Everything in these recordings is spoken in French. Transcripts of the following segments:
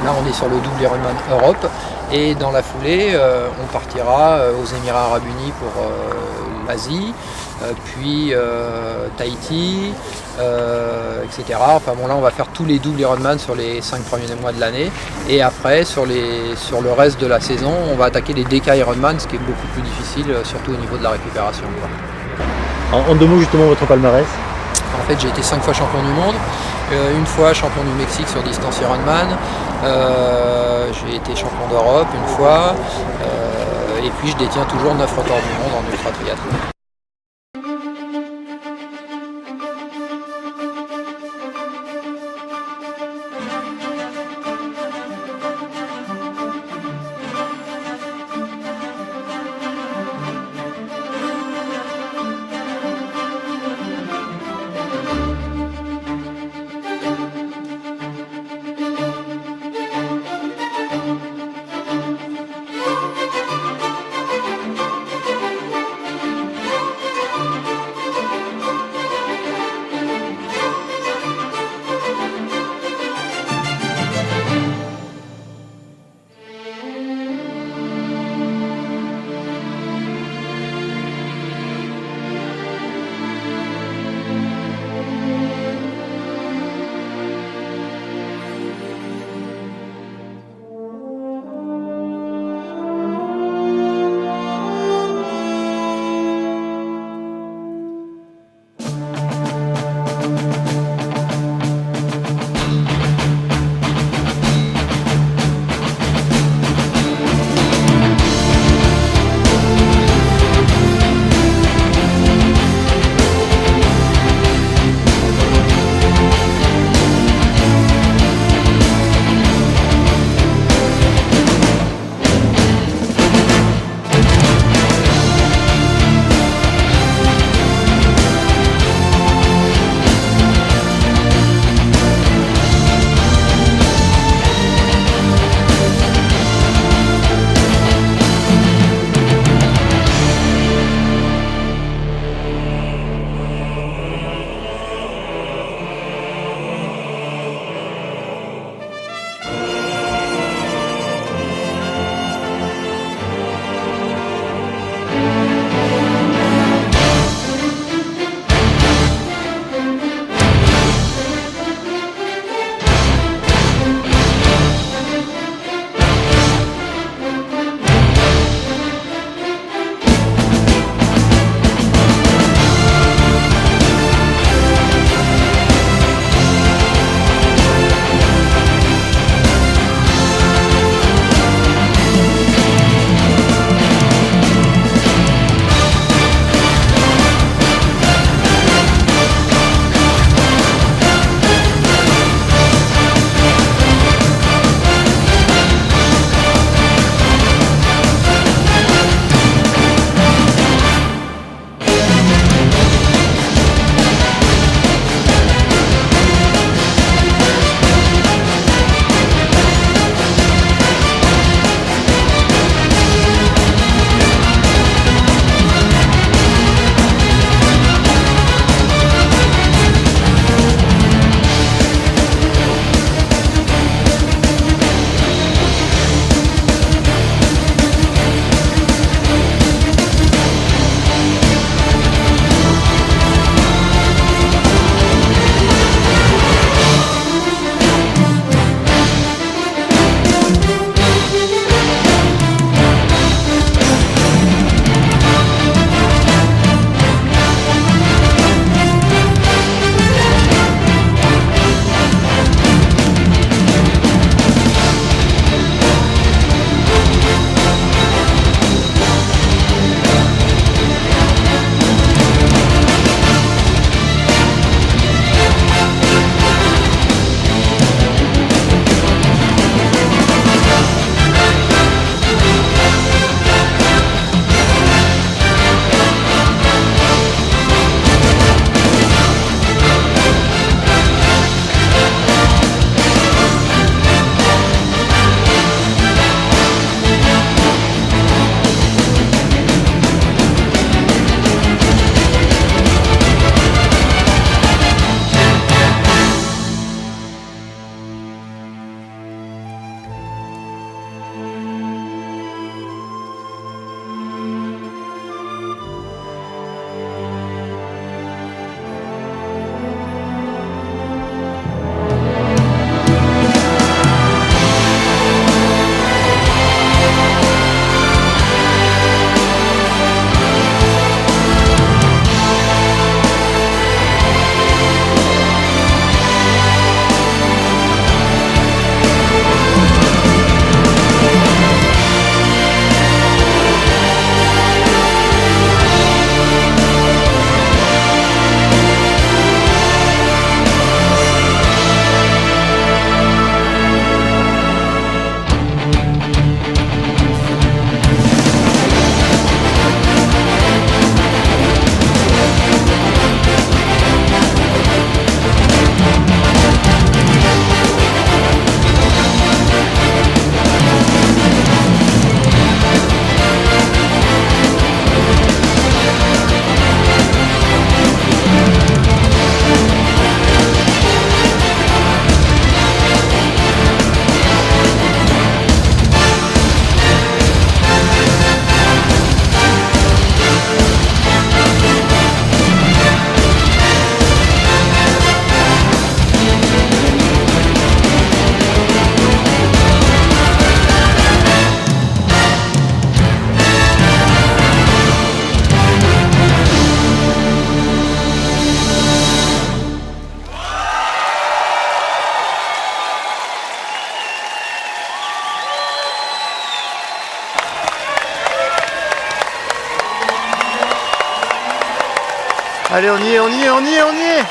Là, on est sur le double Ironman Europe. Et dans la foulée, on partira aux Émirats Arabes Unis pour l'Asie, puis Tahiti, etc. Enfin bon, là, on va faire tous les doubles Ironman sur les 5 premiers mois de l'année. Et après, sur le reste de la saison, on va attaquer les DK Ironman, ce qui est beaucoup plus difficile, surtout au niveau de la récupération, quoi. En 2 mots, justement, votre palmarès? En fait, j'ai été 5 fois champion du monde, une fois champion du Mexique sur distance Ironman, j'ai été champion d'Europe une fois, et puis je détiens toujours 9 records du monde en ultra triathlon. Allez, on y est, on y est, on y est, on y est.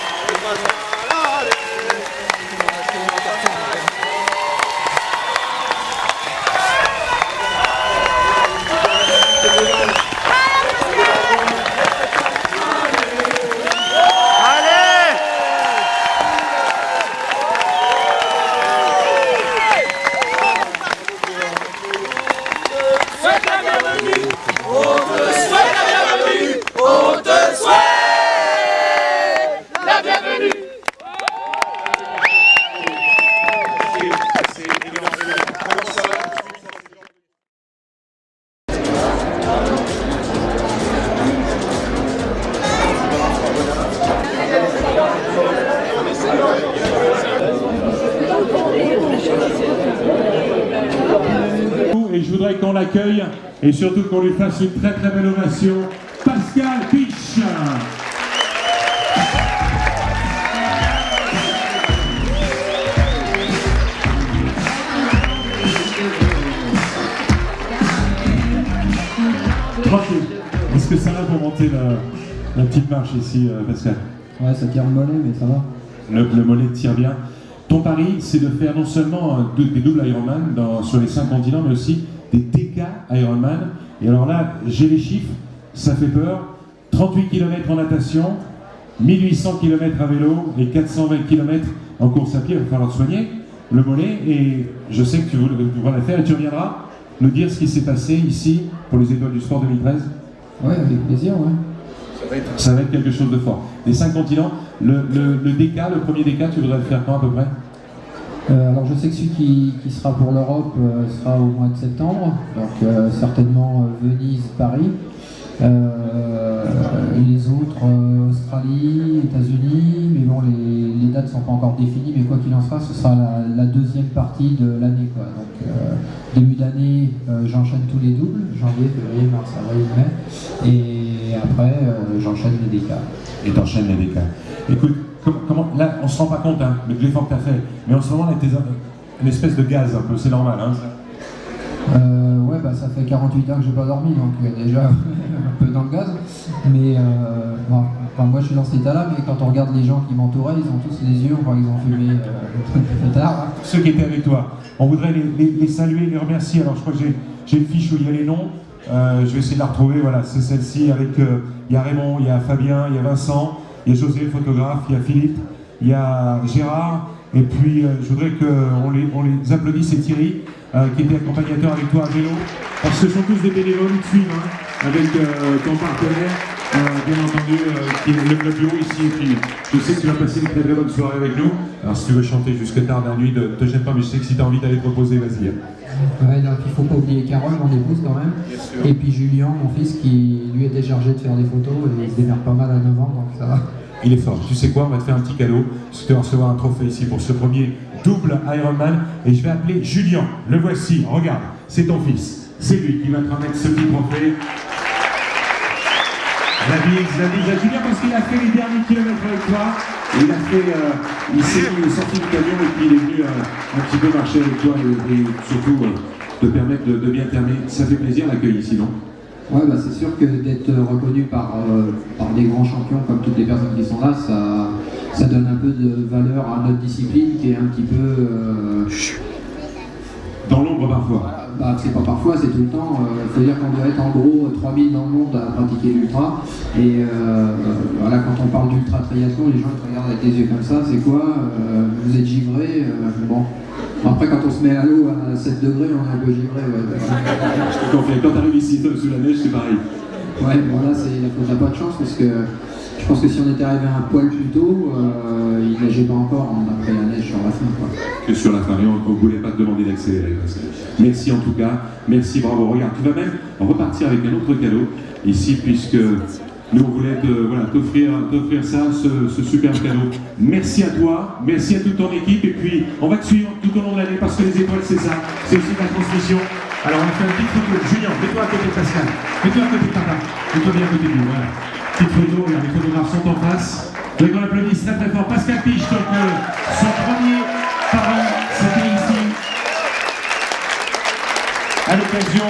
Et je voudrais qu'on l'accueille et surtout qu'on lui fasse une très très belle ovation. Pascal Piche. Tranquille. Est-ce que ça va pour monter la petite marche ici, Pascal? Ouais, ça tire le mollet, mais ça va. Le mollet tire bien. Ton pari, c'est de faire non seulement des doubles Ironman sur les 5 continents, mais aussi des TK Ironman. Et alors là, j'ai les chiffres, ça fait peur. 38 km en natation, 1800 km à vélo et 420 km en course à pied. Il va falloir soigner le mollet. Et je sais que tu voudras la faire et tu reviendras nous dire ce qui s'est passé ici pour les Étoiles du Sport 2013. Ouais, avec plaisir, ouais. Ça va être quelque chose de fort. Les 5 continents, le DK, le premier DK, tu voudrais le faire quand à peu près? Alors je sais que celui qui sera pour l'Europe sera au mois de septembre, donc certainement Venise, Paris. Les autres, Australie, États-Unis, mais bon, les dates ne sont pas encore définies, mais quoi qu'il en soit, ce sera la deuxième partie de l'année, quoi. Donc début d'année, j'enchaîne tous les doubles, janvier, février, mars, avril, mai, et après j'enchaîne les DK. Et t'enchaînes les DK. Écoute, comment, là, on se rend pas compte hein, de l'effort que tu as fait, mais en ce moment, là, t'es une espèce de gaz un peu, c'est normal, hein, ça. Ouais, bah ça fait 48 heures que j'ai pas dormi, donc déjà un peu dans le gaz. Mais bon, enfin, moi je suis dans cet état-là, mais quand on regarde les gens qui m'entouraient, ils ont tous les yeux, on voit qu'ils ont fumé tard. Ceux qui étaient avec toi, on voudrait les saluer, les remercier. Alors je crois que j'ai une fiche où il y a les noms. Je vais essayer de la retrouver, voilà, c'est celle-ci avec, il y a Raymond, il y a Fabien, il y a Vincent, il y a José, le photographe, il y a Philippe, il y a Gérard, et puis je voudrais qu'on les applaudisse, et Thierry, qui était accompagnateur avec toi à vélo, parce que ce sont tous des bénévoles qui suivent, hein, avec ton partenaire, bien entendu, qui est le Club Bureau ici, et puis je sais que tu vas passer une très très bonne soirée avec nous. Alors si tu veux chanter jusque tard dans la nuit, ne te gêne pas, mais je sais que si tu as envie d'aller te reposer, vas-y. Ouais, donc il ne faut pas oublier Carole, mon épouse quand même, et puis Julien, mon fils, qui lui était chargé de faire des photos, et il se démerde pas mal à 9 ans, donc ça va. Il est fort. Tu sais quoi, on va te faire un petit cadeau, parce que tu vas recevoir un trophée ici pour ce premier double Ironman, et je vais appeler Julien. Le voici, regarde, c'est ton fils. C'est lui qui va te remettre ce petit trophée. La bise à Julien, parce qu'il a fait les derniers kilomètres avec toi. Il a fait, il est sorti du camion et puis il est venu un petit peu marcher avec toi et surtout te permettre de bien terminer. Ça fait plaisir l'accueil ici, non? Ouais, bah c'est sûr que d'être reconnu par des grands champions comme toutes les personnes qui sont là, ça donne un peu de valeur à notre discipline qui est un petit peu... dans l'ombre parfois. Bah, c'est pas parfois, c'est tout le temps. Faut dire qu'on doit être en gros 3000 dans le monde à pratiquer l'ultra. Et voilà, quand on parle d'ultra triathlon, les gens ils te regardent avec les yeux comme ça, c'est quoi vous êtes givré bon. Après, quand on se met à l'eau à 7 degrés, on est un peu givré. Ouais. Quand t'arrives ici sous la neige, c'est pareil. Ouais, bon là, on n'a pas de chance parce que je pense que si on était arrivé un poil plus tôt, il neigeait pas encore, on a pris la neige sur la fin, quoi. Que sur la fin, et on ne voulait pas te demander d'accélérer. Merci en tout cas, merci, bravo. Regarde, tu vas même repartir avec un autre cadeau ici, puisque nous on voulait t'offrir ça, ce super cadeau. Merci à toi, merci à toute ton équipe, et puis on va te suivre tout au long de l'année, parce que les étoiles c'est ça, c'est aussi la transmission. Alors on a fait une petite photo. Julien, mets-toi à côté de Pascal, mets-toi à côté de papa, mets-toi bien à côté de lui, voilà. Petite photo, regarde, les photographes sont en face. Donc on applaudit très très fort Pascal Piche, donc son premier pari, c'était ici, à l'occasion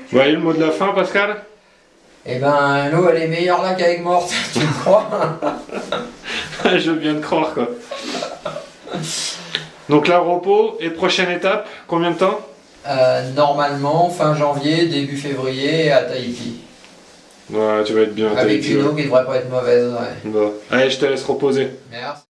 des... Vous voyez le mot de la fin, Pascal? Eh ben, l'eau, elle est meilleure là qu'avec morte, tu me crois? Je viens de croire, quoi. Donc là, repos et prochaine étape, combien de temps? Normalement, fin janvier, début février à Tahiti. Ouais, tu vas être bien. Avec une eau qui devrait pas être mauvaise, ouais. Bon. Allez, je te laisse reposer. Merci.